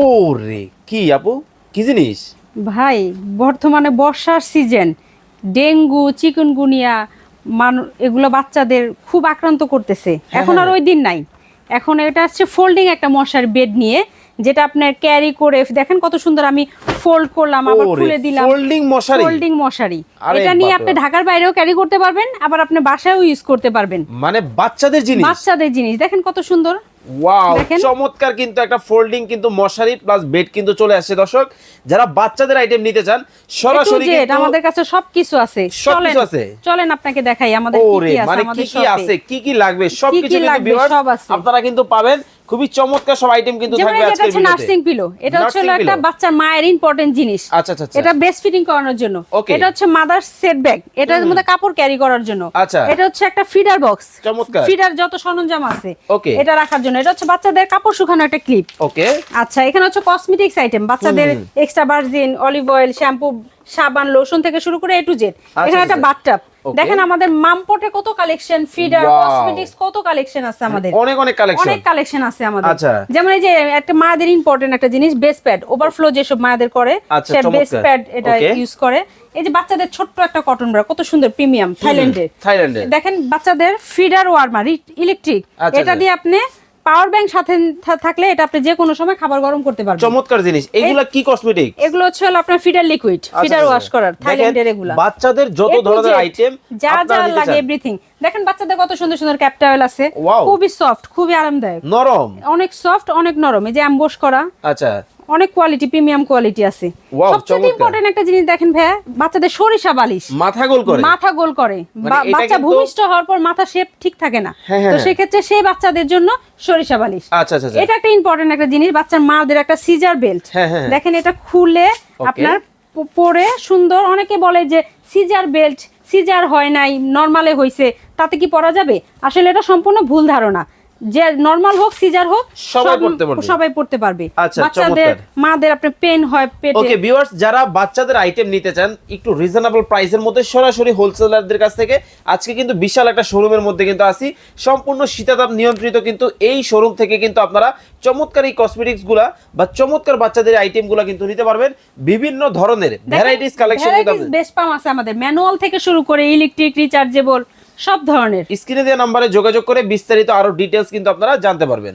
ওরে কি আপু, কি জিনিস? ভাই বর্তমানে বর্ষার সিজন, ডেঙ্গু চিকুনগুনিয়া এগুলো বাচ্চাদের খুব আক্রান্ত করতেছে। এখন আর ওই দিন নাই, এখন এটা হচ্ছে ফোল্ডিং একটা মশার বেড নিয়ে, যেটা আপনার ক্যারি করে দেখেন কত সুন্দর। আমি ফোল্ড করলাম আবার খুলে দিলাম। ফোল্ডিং মশারি, ফোল্ডিং মশারি, আরে এটা নিয়ে বাপরে আপনি বাপ। ঢাকার বাইরেও ক্যারি করতে পারবেন, আবার আপনি বাসায়ও ইউজ করতে পারবেন। মানে বাচ্চাদের জিনিস, বাচ্চাদের জিনিস দেখেন কত সুন্দর। ওয়াও দেখেন। চমৎকার কিন্তু একটা ফোল্ডিং কিন্তু মশারি প্লাস বেড কিন্তু চলে আসছে দর্শক। যারা বাচ্চাদের আইটেম নিতে চান সরাসরি কিন্তু আমাদের কাছে সবকিছু আছে। সবকিছু আছে। চলেন আপনাকে দেখাই আমাদের কি ওরে কি আছে। মানে আমাদের কি কি আছে, কি কি লাগবে সবকিছু কিন্তু লাগবে, ভিউয়ার্স সব আছে। আপনারা কিন্তু পাবেন। খুবই চমৎকার সব আইটেম কিন্তু যেমন থাকবে এটা আজকের হচ্ছে ভিডিওতে। নার্সিং পিলো, এটা হচ্ছে Nursing একটা pillow। বাচ্চার মায়ের ইম্পর্টেন্ট জিনিস। আচ্ছা আচ্ছা আচ্ছা। এটা ব্রেস্ট ফিডিং করানোর জন্য। Okay। এটা হচ্ছে মাদার সেট ব্যাগ, এটার মধ্যে কাপড় ক্যারি করার জন্য। আচ্ছা। এটা হচ্ছে একটা ফিডার বক্স, চমৎকার। ফিডার যত সরঞ্জাম আছে Okay। এটা রাখার জন্য। এটা হচ্ছে বাচ্চাদের কাপড় শুকানো একটা ক্লিপ। ওকে। আচ্ছা, এখানে হচ্ছে কসমেটিক্স আইটেম, বাচ্চাদের extra virgin olive oil, shampoo, সাবান, লোশন থেকে শুরু করে এ টু জেড। এখানে একটা বাথটাব দেখেন, আমাদের মামপটে কত কালেকশন, ফিডার, কসমেটিক্স কত কালেকশন আছে আমাদের। অনেক অনেক কালেকশন, অনেক কালেকশন আছে আমাদের। আচ্ছা। যেমন এই যে একটা মায়েদের ইম্পর্টেন্ট একটা জিনিস, বেস প্যাড, ওভারফ্লো যেসব মায়েদের করে আচ্ছা, সে বেস চমৎকার। প্যাড এটা Okay। ইউজ করে। এই যে বাচ্চাদের ছোট্ট একটা কটন ব্রা, কত সুন্দর, প্রিমিয়াম, থাইল্যান্ডের। দেখেন বাচ্চাদের ফিডার ওয়ার্মার ইলেকট্রিক, আচ্ছা, এটা দিয়ে আপনি পাওয়ার ব্যাংক সাথে থাকলে এটা আপনি যে কোনো সময় খাবার গরম করতে পারবেন। চমৎকার জিনিস। এগুলা কি কসমেটিক? এগুলো হচ্ছে আপনার ফিডার লিকুইড, ফিডার ওয়াশ করার, থাইল্যান্ডের এগুলা। বাচ্চাদের যত ধরনের আইটেম যা যা লাগে এভরিথিং। দেখেন বাচ্চাদের কত সুন্দর সুন্দর ক্যাপটাওয়েল আছে, খুবই সফট, খুবই আরামদায়ক, নরম, অনেক সফট, অনেক নরম। এই যে অ্যাম্বোস করা, আচ্ছা অনেক কোয়ালিটি, প্রিমিয়াম কোয়ালিটি আছে। সবচেয়ে ইম্পর্টেন্ট একটা জিনিস দেখেন ভাইয়া, বাচ্চাদের সরিষা বালিশ মাথা গোল করে, মাথা গোল করে। বাচ্চা ভূমিষ্ঠ হওয়ার পর মাথা শেপ ঠিক থাকে না, তো সেক্ষেত্রে সেই বাচ্চাদের জন্য সরিষা বালিশ। আচ্ছা আচ্ছা। এটা একটা ইম্পর্টেন্ট একটা জিনিস। বাচ্চার মাদের একটা সিজার বেল্ট, দেখেন এটা খুলে আপনার পরে সুন্দর। অনেকে বলে যে সিজার বেল্ট, সিজার হয় নাই, নরমালে হইছে, তাতে কি পরা যাবে? আসলে এটা সম্পূর্ণ ভুল ধারণা। যে নরমাল হোক সিজার হোক সবাই পড়তে পারবে। বাচ্চাদের মাদের আপনি পেন হয় পেটে। ওকে ভিউয়ার্স, যারা বাচ্চাদের আইটেম নিতে চান একটু রিজনেবল প্রাইসের মধ্যে সরাসরি হোলসেলারদের কাছ থেকে, আজকে কিন্তু বিশাল একটা শোরুমের মধ্যে কিন্তু আসি। সম্পূর্ণ শীতাতাপ নিয়ন্ত্রিত কিন্তু এই শোরুম থেকে কিন্তু আপনারা চমৎকার এই কসমেটিক্স গুলা বা চমৎকার বাচ্চাদের আইটেম গুলা কিন্তু নিতে পারবেন। বিভিন্ন ধরনের ভ্যারাইটিস কালেকশন বেস্ট পাম আছে আমাদের, ম্যানুয়াল থেকে শুরু করে ইলেকট্রিক, রিচার্জেবল, সব ধরনের। স্ক্রিনে দেওয়া নম্বরে যোগাযোগ করে বিস্তারিত আরো ডিটেইলস কিন্তু আপনারা জানতে পারবেন।